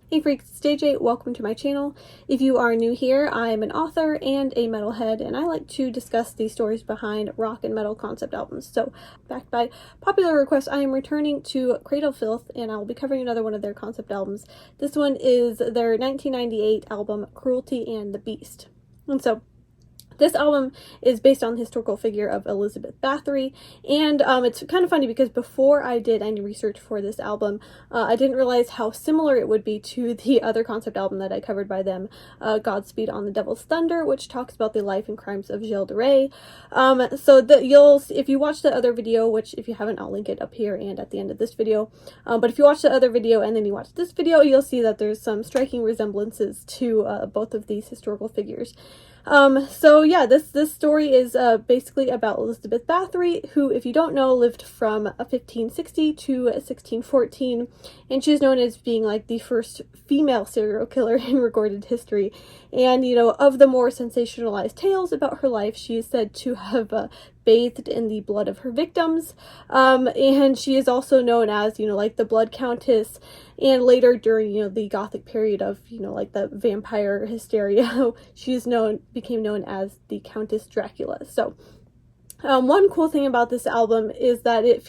Hey freaks, it's JJ, welcome to my channel. If you are new here, I am an author and a metalhead, and I like to discuss the stories behind rock and metal concept albums. So, backed by popular request, I am returning to Cradle of Filth, and I will be covering another one of their concept albums. This one is their 1998 album, Cruelty and the Beast. And so, this album is based on the historical figure of Elizabeth Bathory, and it's kind of funny because before I did any research for this album, I didn't realize how similar it would be to the other concept album that I covered by them, Godspeed on the Devil's Thunder, which talks about the life and crimes of Gilles de Rais. If you watch the other video, which if you haven't, I'll link it up here and at the end of this video, but if you watch the other video and then you watch this video, you'll see that there's some striking resemblances to both of these historical figures. This story is basically about Elizabeth Bathory, who, if you don't know, lived from 1560 to 1614, and she's known as being like the first female serial killer in recorded history. And, of the more sensationalized tales about her life, she is said to have bathed in the blood of her victims, and she is also known as, like the Blood Countess, and later during, the Gothic period of, like the vampire hysteria, became known as the Countess Dracula. So, one cool thing about this album is that it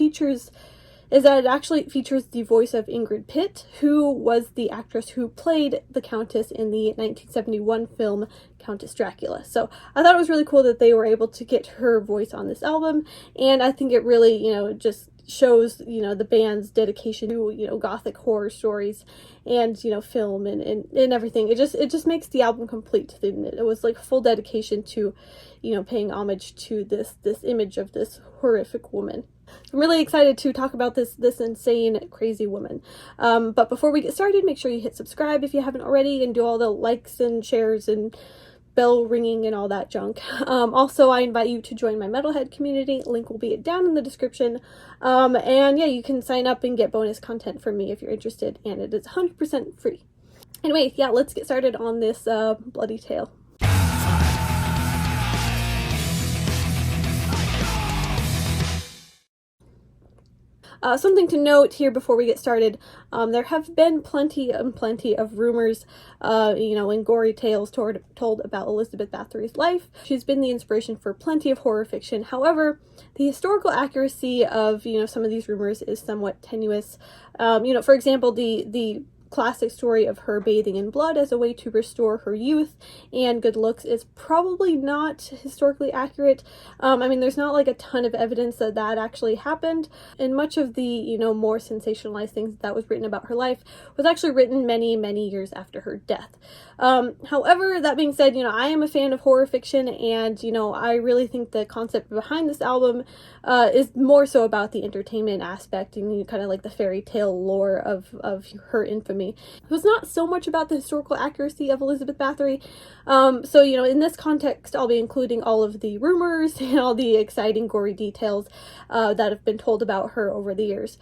actually features the voice of Ingrid Pitt, who was the actress who played the Countess in the 1971 film Countess Dracula. So I thought it was really cool that they were able to get her voice on this album, and I think it really, just shows, the band's dedication to, Gothic horror stories and, film and everything. It just makes the album complete. It was like full dedication to, paying homage to this image of this horrific woman. I'm really excited to talk about this insane, crazy woman. But before we get started, make sure you hit subscribe if you haven't already, and do all the likes and shares and bell ringing and all that junk. Also, I invite you to join my metalhead community. Link will be down in the description. You can sign up and get bonus content from me if you're interested, and it is 100% free. Anyway, let's get started on this bloody tale. Something to note here before we get started, there have been plenty of rumors, and gory tales told about Elizabeth Bathory's life. She's been the inspiration for plenty of horror fiction. However, the historical accuracy of, some of these rumors is somewhat tenuous. For example, the classic story of her bathing in blood as a way to restore her youth and good looks is probably not historically accurate. There's not like a ton of evidence that actually happened, and much of the, more sensationalized things that was written about her life was actually written many years after her death. However, that being said, I am a fan of horror fiction, and, I really think the concept behind this album is more so about the entertainment aspect and kind of like the fairy tale lore of her infamy. It was not so much about the historical accuracy of Elizabeth Bathory. In this context, I'll be including all of the rumors and all the exciting, gory details that have been told about her over the years.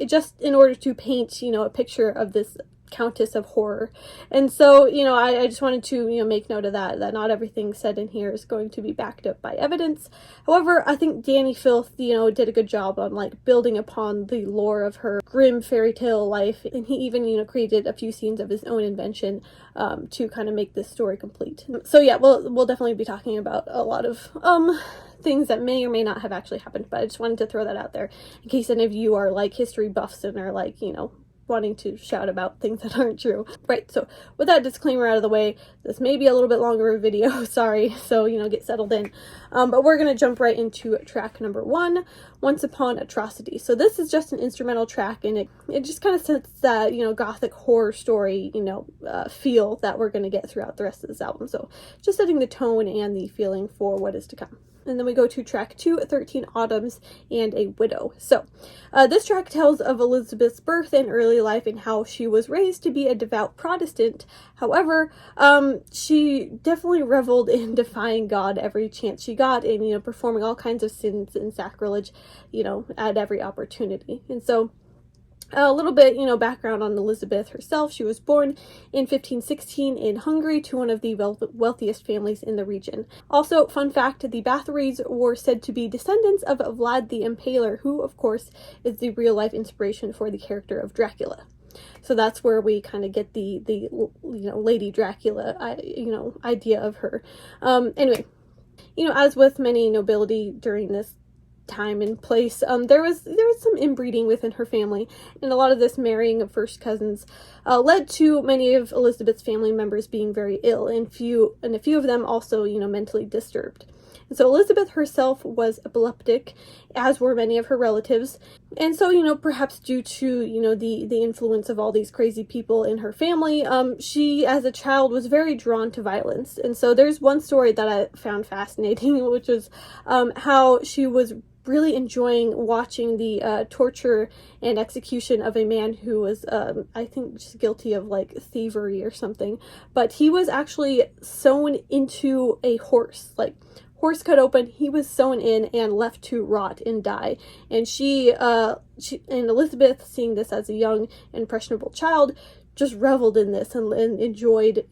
Just in order to paint, a picture of this Countess of horror. And so, I just wanted to, make note of that not everything said in here is going to be backed up by evidence. However, I think Danny Filth, did a good job on like building upon the lore of her grim fairy tale life, and he even, created a few scenes of his own invention to kind of make this story complete. So we'll definitely be talking about a lot of things that may or may not have actually happened, but I just wanted to throw that out there in case any of you are like history buffs and are like, wanting to shout about things that aren't true. Right, so with that disclaimer out of the way, this may be a little bit longer of a video, sorry, so, get settled in. But we're going to jump right into track number 1, Once Upon Atrocity. So this is just an instrumental track, and it just kind of sets that, Gothic horror story, feel that we're going to get throughout the rest of this album. So just setting the tone and the feeling for what is to come. And then we go to track 2, 13 Autumns and a Widow. So, this track tells of Elizabeth's birth and early life and how she was raised to be a devout Protestant. However, she definitely reveled in defying God every chance she got and, performing all kinds of sins and sacrilege, at every opportunity. And so, A little bit, background on Elizabeth herself. She was born in 1516 in Hungary to one of the wealthiest families in the region. Also, fun fact, the Bathorys were said to be descendants of Vlad the Impaler, who, of course, is the real-life inspiration for the character of Dracula. So that's where we kind of get the Lady Dracula, idea of her. Anyway, as with many nobility during this time and place, there was some inbreeding within her family, and a lot of this marrying of first cousins led to many of Elizabeth's family members being very ill, and a few of them also mentally disturbed. And so Elizabeth herself was epileptic, as were many of her relatives, and so perhaps due to the influence of all these crazy people in her family, she as a child was very drawn to violence. And so there's one story that I found fascinating, which was how she was really enjoying watching the torture and execution of a man who was, I think, just guilty of like thievery or something. But he was actually sewn into a horse, like horse cut open. He was sewn in and left to rot and die. And she and Elizabeth, seeing this as a young impressionable child, just reveled in this and enjoyed,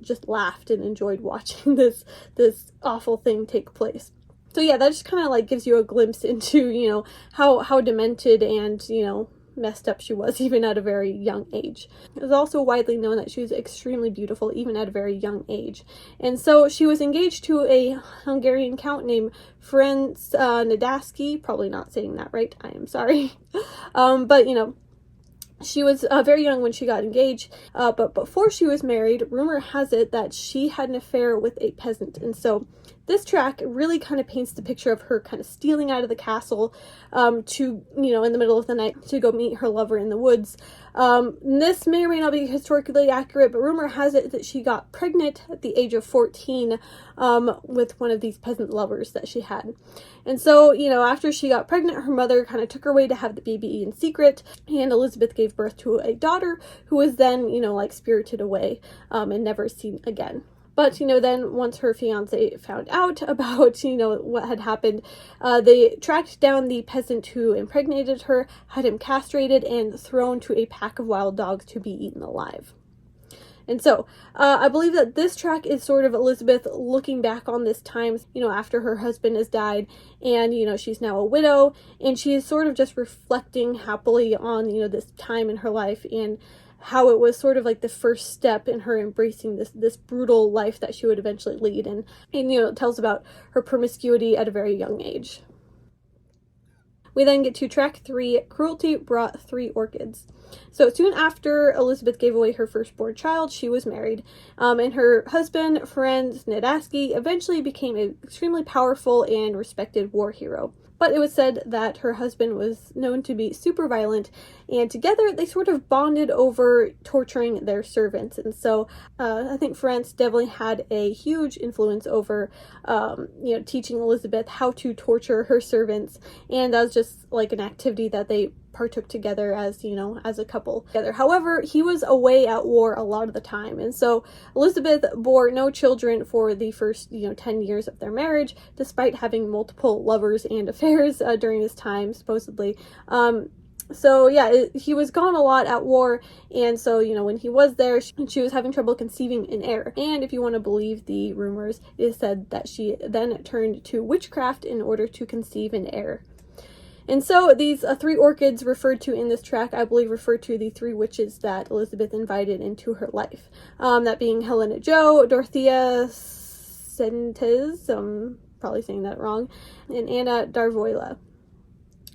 just laughed and enjoyed watching this awful thing take place. So yeah, that just kind of like gives you a glimpse into, how demented and, messed up she was even at a very young age. It was also widely known that she was extremely beautiful even at a very young age. And so she was engaged to a Hungarian count named Ferenc Nadasky, probably not saying that right, I am sorry. But she was very young when she got engaged, but before she was married, rumor has it that she had an affair with a peasant. And so this track really kind of paints the picture of her kind of stealing out of the castle to, in the middle of the night to go meet her lover in the woods. This may or may not be historically accurate, but rumor has it that she got pregnant at the age of 14 with one of these peasant lovers that she had. And so, after she got pregnant, her mother kind of took her away to have the baby in secret, and Elizabeth gave birth to a daughter who was then, spirited away and never seen again. But, then once her fiance found out about, what had happened, they tracked down the peasant who impregnated her, had him castrated, and thrown to a pack of wild dogs to be eaten alive. And so, I believe that this track is sort of Elizabeth looking back on this time, after her husband has died, and, she's now a widow, and she is sort of just reflecting happily on, this time in her life, and how it was sort of like the first step in her embracing this brutal life that she would eventually lead. And it tells about her promiscuity at a very young age. We then get to track 3, Cruelty Brought 3 Orchids. So soon after Elizabeth gave away her firstborn child, she was married, and her husband, Ferenc Nadasky, eventually became an extremely powerful and respected war hero. But it was said that her husband was known to be super violent, and together they sort of bonded over torturing their servants. And so I think Ferenc definitely had a huge influence over, teaching Elizabeth how to torture her servants. And that was just like an activity that they partook together as, as a couple together. However, he was away at war a lot of the time, and so Elizabeth bore no children for the first, 10 years of their marriage, despite having multiple lovers and affairs during this time, supposedly. So yeah, he was gone a lot at war, and so, when he was there, she was having trouble conceiving an heir. And if you want to believe the rumors, it is said that she then turned to witchcraft in order to conceive an heir. And so these 3 orchids referred to in this track, I believe, refer to the 3 witches that Elizabeth invited into her life. That being Helena Jo, Dorothea Sentes, I'm probably saying that wrong, and Anna Darvoila.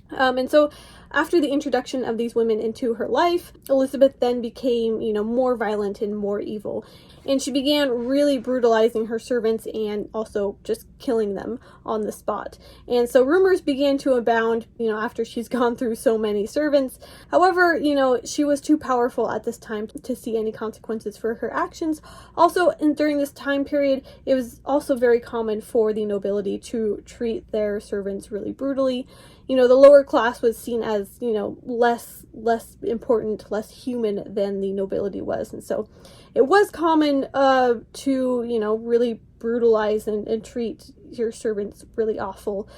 And so after the introduction of these women into her life, Elizabeth then became, more violent and more evil. And she began really brutalizing her servants and also just killing them on the spot. And so rumors began to abound, after she's gone through so many servants. However, she was too powerful at this time to see any consequences for her actions. Also, during this time period, it was also very common for the nobility to treat their servants really brutally. The lower class was seen as, less important, less human than the nobility was. And so it was common to, really brutalize and treat your servants really awful.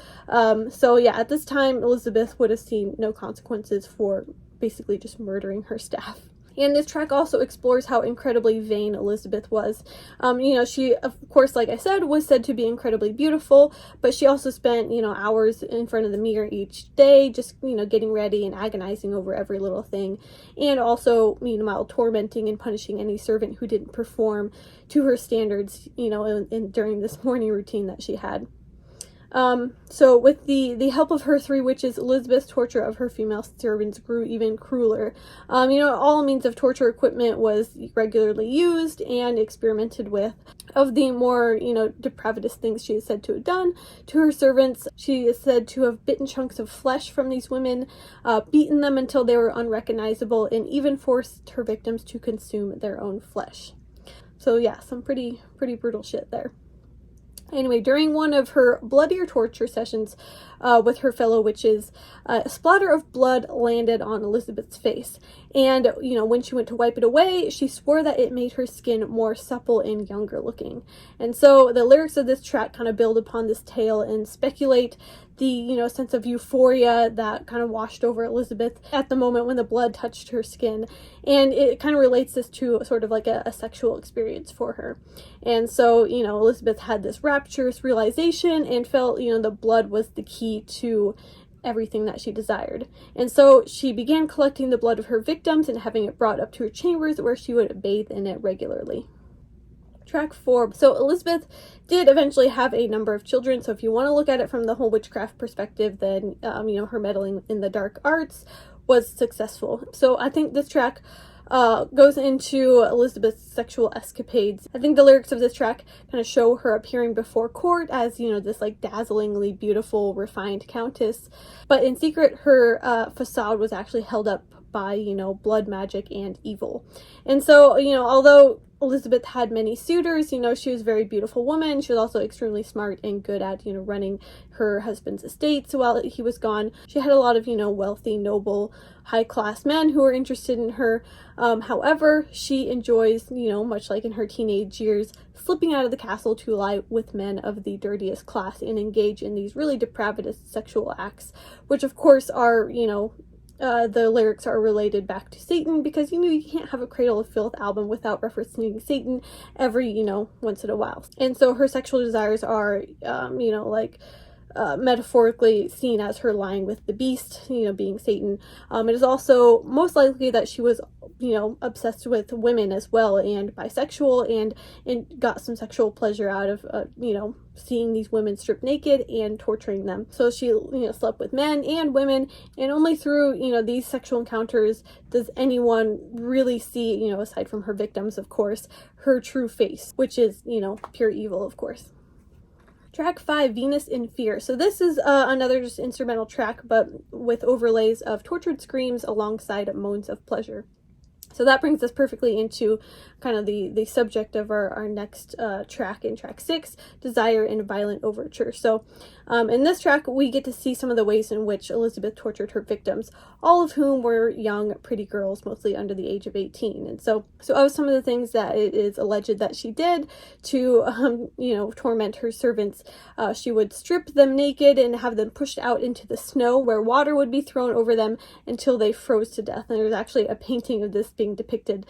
So yeah, at this time, Elizabeth would have seen no consequences for basically just murdering her staff. And this track also explores how incredibly vain Elizabeth was. She, of course, like I said, was said to be incredibly beautiful, but she also spent, hours in front of the mirror each day, just, getting ready and agonizing over every little thing. And also, meanwhile, tormenting and punishing any servant who didn't perform to her standards, during this morning routine that she had. So with the help of her 3 witches, Elizabeth's torture of her female servants grew even crueler. All means of torture equipment was regularly used and experimented with. Of the more, depravitous things she is said to have done to her servants, she is said to have bitten chunks of flesh from these women, beaten them until they were unrecognizable, and even forced her victims to consume their own flesh. So yeah, some pretty brutal shit there. Anyway, during one of her bloodier torture sessions with her fellow witches, a splatter of blood landed on Elizabeth's face. And, when she went to wipe it away, she swore that it made her skin more supple and younger looking. And so the lyrics of this track kind of build upon this tale and speculate the, sense of euphoria that kind of washed over Elizabeth at the moment when the blood touched her skin. And it kind of relates this to sort of like a sexual experience for her. And so, Elizabeth had this rapturous realization and felt, the blood was the key to everything that she desired. And so she began collecting the blood of her victims and having it brought up to her chambers where she would bathe in it regularly. Track 4. So Elizabeth did eventually have a number of children, so if you want to look at it from the whole witchcraft perspective, then, her meddling in the dark arts was successful. So I think this track goes into Elizabeth's sexual escapades. I think the lyrics of this track kind of show her appearing before court as, this like dazzlingly beautiful, refined countess. But in secret, her facade was actually held up by, blood magic and evil. And so, although Elizabeth had many suitors, she was a very beautiful woman. She was also extremely smart and good at, running her husband's estates while he was gone. She had a lot of, wealthy, noble, high-class men who were interested in her. However, she enjoys, much like in her teenage years, slipping out of the castle to lie with men of the dirtiest class and engage in these really depravitous sexual acts, which of course are, the lyrics are related back to Satan, because you can't have a Cradle of Filth album without referencing Satan every once in a while. And so her sexual desires are metaphorically seen as her lying with the beast, being Satan. It is also most likely that she was obsessed with women as well and bisexual and got some sexual pleasure out of seeing these women stripped naked and torturing them. So she slept with men and women, and only through these sexual encounters does anyone really see, aside from her victims of course, her true face, which is pure evil of course. Track 5, Venus in Fear. So this is another just instrumental track, but with overlays of tortured screams alongside moans of pleasure. So that brings us perfectly into kind of the subject of our next track in track 6, Desire and Violent Overture. So in this track, we get to see some of the ways in which Elizabeth tortured her victims, all of whom were young, pretty girls, mostly under the age of 18. And so of some of the things that it is alleged that she did to, torment her servants, she would strip them naked and have them pushed out into the snow where water would be thrown over them until they froze to death. And there's actually a painting of this being depicted.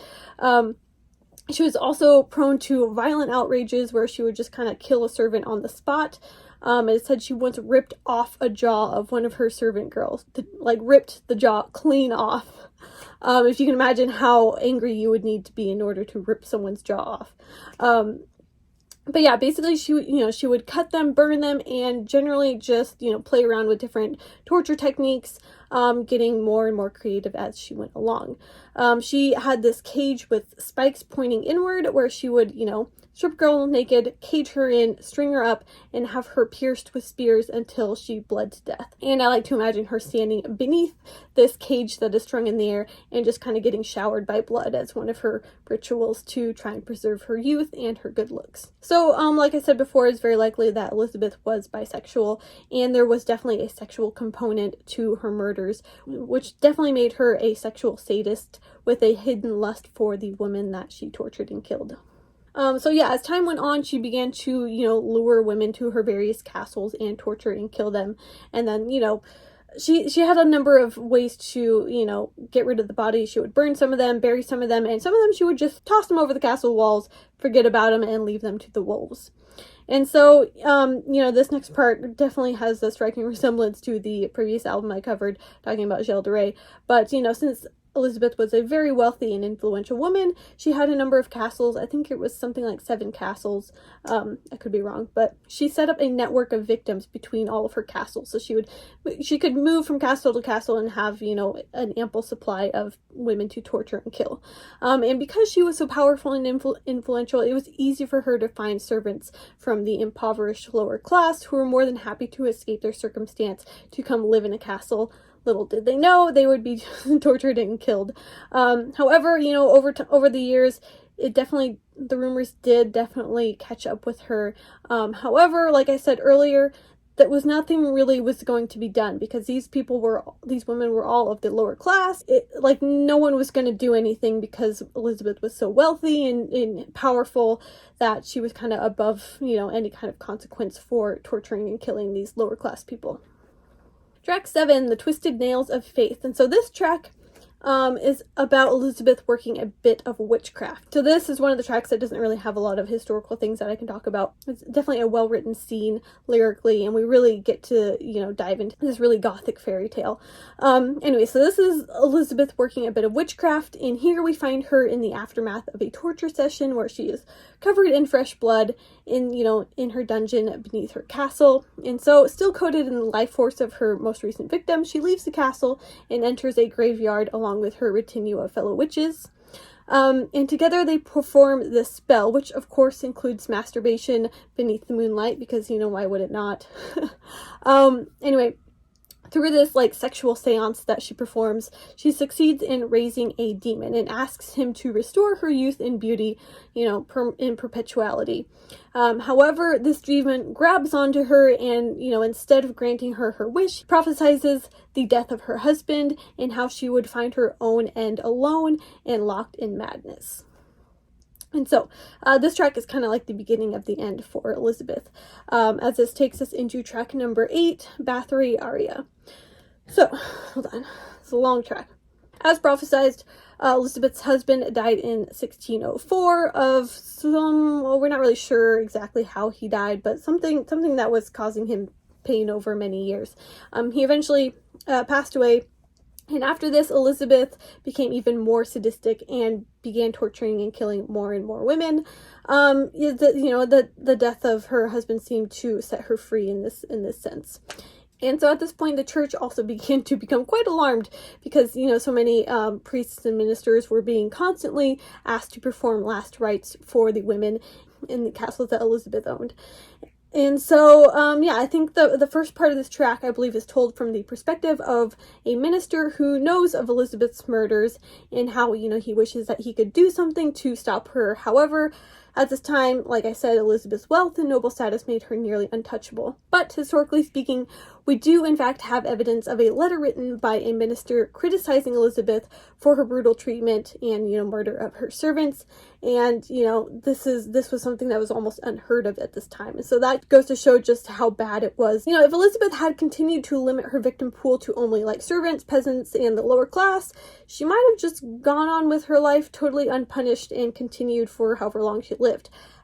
She was also prone to violent outrages where she would just kind of kill a servant on the spot. It said she once ripped off a jaw of one of her servant girls, ripped the jaw clean off. If you can imagine how angry you would need to be in order to rip someone's jaw off. But yeah, basically she would cut them, burn them, and generally just, play around with different torture techniques, getting more and more creative as she went along. She had this cage with spikes pointing inward where she would, strip girl naked, cage her in, string her up, and have her pierced with spears until she bled to death. And I like to imagine her standing beneath this cage that is strung in the air and just kind of getting showered by blood as one of her rituals to try and preserve her youth and her good looks. So, like I said before, it's very likely that Elizabeth was bisexual, and there was definitely a sexual component to her murders, which definitely made her a sexual sadist with a hidden lust for the women that she tortured and killed. So yeah, as time went on, she began to, lure women to her various castles and torture and kill them. And then, she had a number of ways to, you know, get rid of the bodies. She would burn some of them, bury some of them, and some of them she would just toss them over the castle walls, forget about them, and leave them to the wolves. And so, you know, this next part definitely has a striking resemblance to the previous album I covered, talking about Gilles de Rais. But, you know, since Elizabeth was a very wealthy and influential woman, she had a number of castles. I think it was something like 7 castles. I could be wrong, but she set up a network of victims between all of her castles. So she could move from castle to castle and have, you know, an ample supply of women to torture and kill. And because she was so powerful and influential, it was easy for her to find servants from the impoverished lower class who were more than happy to escape their circumstance to come live in a castle. Little did they know they would be tortured and killed. However, you know, over the years, the rumors did definitely catch up with her. However, like I said earlier, that was nothing really was going to be done because these women were all of the lower class. Like no one was going to do anything because Elizabeth was so wealthy and powerful that she was kind of above, you know, any kind of consequence for torturing and killing these lower class people. Track 7, The Twisted Nails of Faith. And so this track is about Elizabeth working a bit of witchcraft. So this is one of the tracks that doesn't really have a lot of historical things that I can talk about. It's definitely a well-written scene lyrically, and we really get to, you know, dive into this really gothic fairy tale. Anyway, so this is Elizabeth working a bit of witchcraft, and here we find her in the aftermath of a torture session where she is covered in fresh blood in her dungeon beneath her castle. And so, still coated in the life force of her most recent victim, she leaves the castle and enters a graveyard along with her retinue of fellow witches. And together they perform this spell, which of course includes masturbation beneath the moonlight, because, you know, why would it not? Anyway, through this sexual seance that she performs, she succeeds in raising a demon and asks him to restore her youth and beauty, in perpetuality. However, this demon grabs onto her and, instead of granting her her wish, prophesizes the death of her husband and how she would find her own end alone and locked in madness. And so, this track is kind of like the beginning of the end for Elizabeth, as this takes us into track number 8, Bathory Arya. So, hold on, it's a long track. As prophesized, Elizabeth's husband died in 1604 of we're not really sure exactly how he died, but something that was causing him pain over many years. He eventually passed away. And after this, Elizabeth became even more sadistic and began torturing and killing more and more women. The death of her husband seemed to set her free in this sense. And so at this point, the church also began to become quite alarmed because, so many priests and ministers were being constantly asked to perform last rites for the women in the castles that Elizabeth owned. And so, I think the first part of this track, I believe, is told from the perspective of a minister who knows of Elizabeth's murders and how, he wishes that he could do something to stop her. However, at this time, like I said, Elizabeth's wealth and noble status made her nearly untouchable. But historically speaking, we do in fact have evidence of a letter written by a minister criticizing Elizabeth for her brutal treatment and, murder of her servants. And, this was something that was almost unheard of at this time. And so that goes to show just how bad it was. If Elizabeth had continued to limit her victim pool to only servants, peasants, and the lower class, she might have just gone on with her life totally unpunished and continued for however long she lived.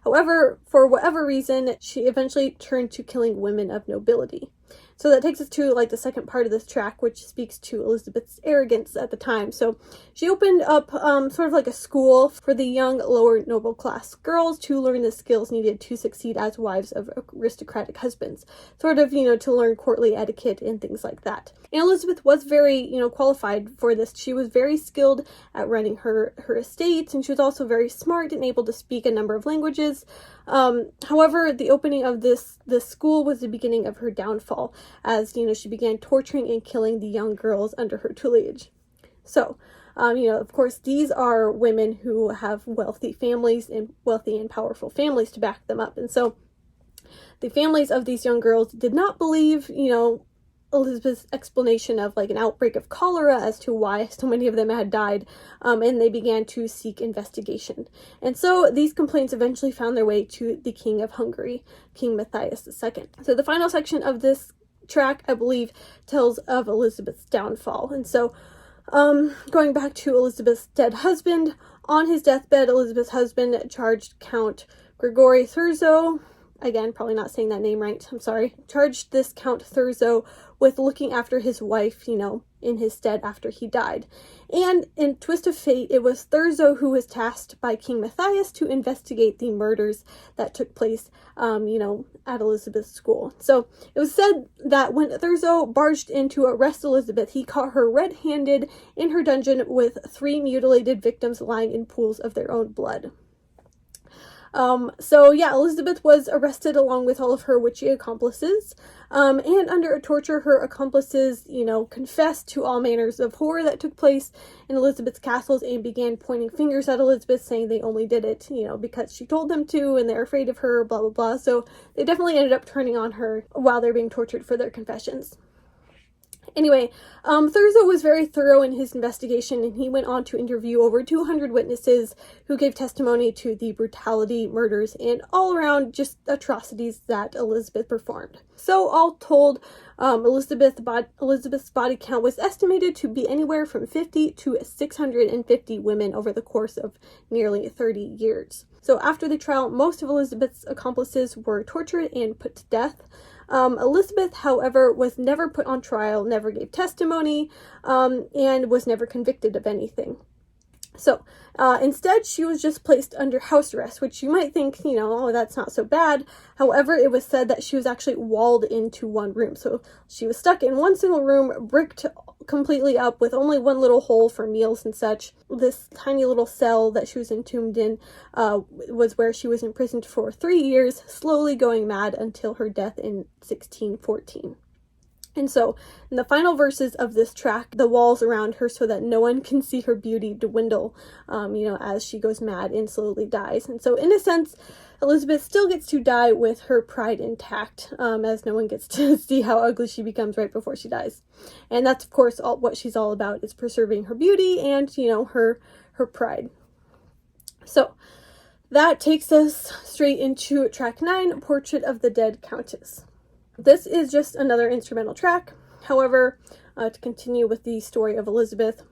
However, for whatever reason, she eventually turned to killing women of nobility. So that takes us to the second part of this track, which speaks to Elizabeth's arrogance at the time. So she opened up sort of like a school for the young lower noble class girls to learn the skills needed to succeed as wives of aristocratic husbands, sort of, to learn courtly etiquette and things like that. And Elizabeth was very, qualified for this. She was very skilled at running her estates, and she was also very smart and able to speak a number of languages. However, the opening of this school was the beginning of her downfall, as, she began torturing and killing the young girls under her tutelage. So, of course, these are women who have wealthy families and wealthy and powerful families to back them up. And so the families of these young girls did not believe, Elizabeth's explanation of an outbreak of cholera as to why so many of them had died, and they began to seek investigation. And so these complaints eventually found their way to the King of Hungary, King Matthias II. So the final section of this track, I believe, tells of Elizabeth's downfall. And so, going back to Elizabeth's dead husband, on his deathbed, Elizabeth's husband charged Count Gregory Thurzo, again, probably not saying that name right, I'm sorry, charged this Count Thurzo with looking after his wife, in his stead after he died. And in twist of fate, it was Thurzo who was tasked by King Matthias to investigate the murders that took place, at Elizabeth's school. So it was said that when Thurzo barged in to arrest Elizabeth, he caught her red-handed in her dungeon with 3 mutilated victims lying in pools of their own blood. Elizabeth was arrested along with all of her witchy accomplices, and under torture, her accomplices, confessed to all manners of horror that took place in Elizabeth's castles and began pointing fingers at Elizabeth, saying they only did it, because she told them to, and they're afraid of her, blah, blah, blah. So they definitely ended up turning on her while they're being tortured for their confessions. Anyway, Thurzo was very thorough in his investigation, and he went on to interview over 200 witnesses who gave testimony to the brutality, murders, and all around just atrocities that Elizabeth performed. So all told, Elizabeth's body count was estimated to be anywhere from 50 to 650 women over the course of nearly 30 years. So after the trial, most of Elizabeth's accomplices were tortured and put to death. Elizabeth, however, was never put on trial, never gave testimony, and was never convicted of anything. So, instead, she was just placed under house arrest, which you might think, oh, that's not so bad. However, it was said that she was actually walled into one room. So she was stuck in one single room, bricked completely up with only one little hole for meals and such. This tiny little cell that she was entombed in was where she was imprisoned for 3 years, slowly going mad until her death in 1614. And so, in the final verses of this track, the walls around her so that no one can see her beauty dwindle, as she goes mad and slowly dies. And so, in a sense, Elizabeth still gets to die with her pride intact, as no one gets to see how ugly she becomes right before she dies. And that's, of course, what she's all about, is preserving her beauty and, her pride. So, that takes us straight into track 9, Portrait of the Dead Countess. This is just another instrumental track. However, to continue with the story of Elizabeth,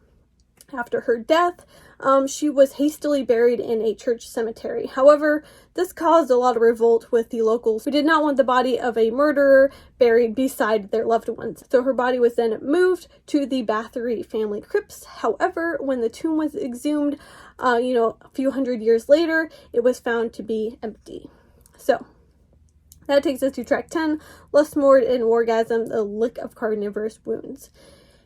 after her death, she was hastily buried in a church cemetery. However, this caused a lot of revolt with the locals who did not want the body of a murderer buried beside their loved ones. So her body was then moved to the Bathory family crypts. However, when the tomb was exhumed, a few hundred years later, it was found to be empty. So that takes us to track 10, Lust, Mord, and Wargasm, the Lick of Carnivorous Wounds.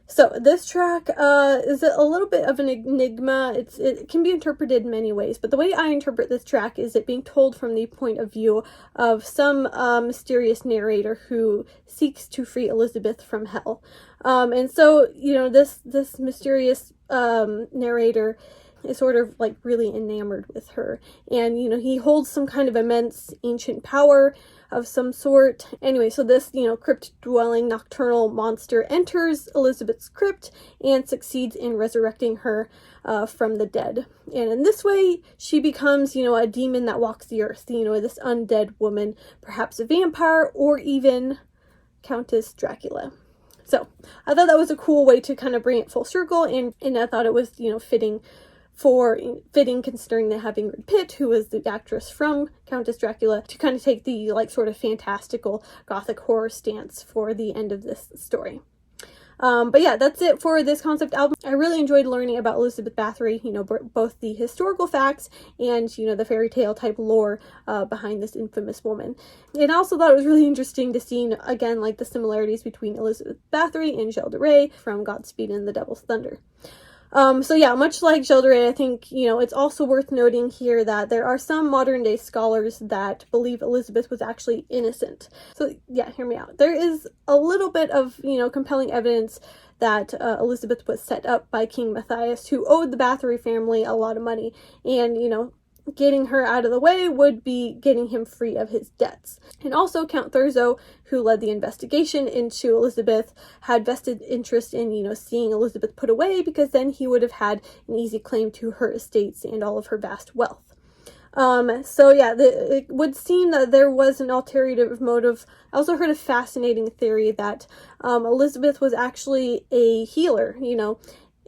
So this track is a little bit of an enigma. It can be interpreted in many ways, but the way I interpret this track is it being told from the point of view of some mysterious narrator who seeks to free Elizabeth from hell. And so, this mysterious narrator is sort of like really enamored with her. And, he holds some kind of immense ancient power of some sort. Anyway, so this, crypt-dwelling nocturnal monster enters Elizabeth's crypt and succeeds in resurrecting her from the dead. And in this way, she becomes, a demon that walks the earth, this undead woman, perhaps a vampire, or even Countess Dracula. So I thought that was a cool way to kind of bring it full circle, and I thought it was, fitting considering that having Ingrid Pitt, who was the actress from Countess Dracula, to kind of take the sort of fantastical gothic horror stance for the end of this story. But yeah, that's it for this concept album. I really enjoyed learning about Elizabeth Bathory, both the historical facts and, the fairy tale type lore behind this infamous woman. And I also thought it was really interesting to see, again, the similarities between Elizabeth Bathory and Gilles de Rais from Godspeed and the Devil's Thunder. Much like Gilles de Rais, I think, it's also worth noting here that there are some modern day scholars that believe Elizabeth was actually innocent. So yeah, hear me out. There is a little bit of, compelling evidence that Elizabeth was set up by King Matthias, who owed the Bathory family a lot of money, and, getting her out of the way would be getting him free of his debts. And also Count Thurzo, who led the investigation into Elizabeth, had vested interest in, seeing Elizabeth put away, because then he would have had an easy claim to her estates and all of her vast wealth. So yeah, it would seem that there was an ulterior motive. I also heard a fascinating theory that Elizabeth was actually a healer,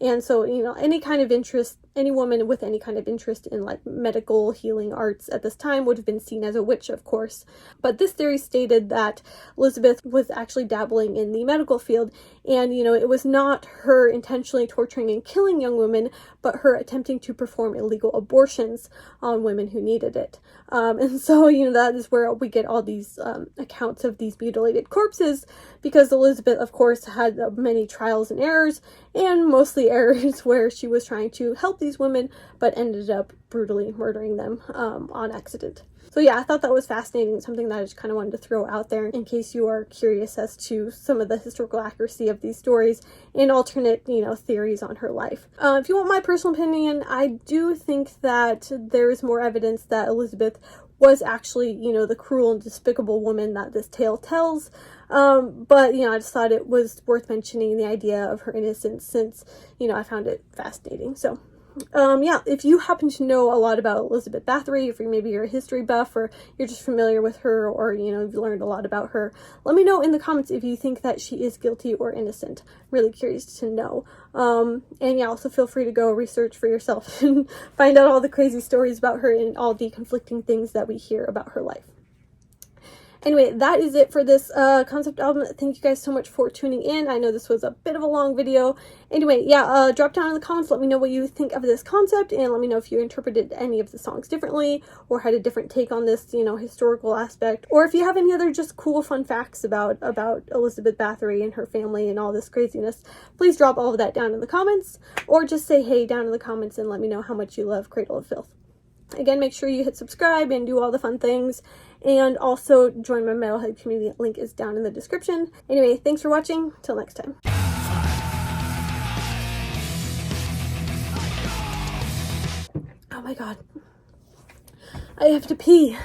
and so, any kind of interest, any woman with any kind of interest in like medical healing arts at this time would have been seen as a witch, of course. But this theory stated that Elizabeth was actually dabbling in the medical field, and, it was not her intentionally torturing and killing young women, but her attempting to perform illegal abortions on women who needed it. And so, that is where we get all these accounts of these mutilated corpses, because Elizabeth, of course, had many trials and errors, and mostly errors where she was trying to help these women, but ended up brutally murdering them on accident. So yeah, I thought that was fascinating, something that I just kind of wanted to throw out there in case you are curious as to some of the historical accuracy of these stories and alternate, theories on her life. If you want my personal opinion, I do think that there is more evidence that Elizabeth was actually, the cruel and despicable woman that this tale tells. But, I just thought it was worth mentioning the idea of her innocence since, I found it fascinating. So, yeah, if you happen to know a lot about Elizabeth Bathory, if maybe you're a history buff or you're just familiar with her, or, you've learned a lot about her, let me know in the comments if you think that she is guilty or innocent. Really curious to know. And yeah, also feel free to go research for yourself and find out all the crazy stories about her and all the conflicting things that we hear about her life. Anyway, that is it for this concept album. Thank you guys so much for tuning in. I know this was a bit of a long video. Anyway, yeah, drop down in the comments. Let me know what you think of this concept, and let me know if you interpreted any of the songs differently or had a different take on this, historical aspect, or if you have any other just cool, fun facts about Elizabeth Bathory and her family and all this craziness. Please drop all of that down in the comments, or just say hey down in the comments and let me know how much you love Cradle of Filth. Again, make sure you hit subscribe and do all the fun things. And also join my Metalhead community. Link is down in the description. Anyway, thanks for watching. Till next time. Oh my god. I have to pee.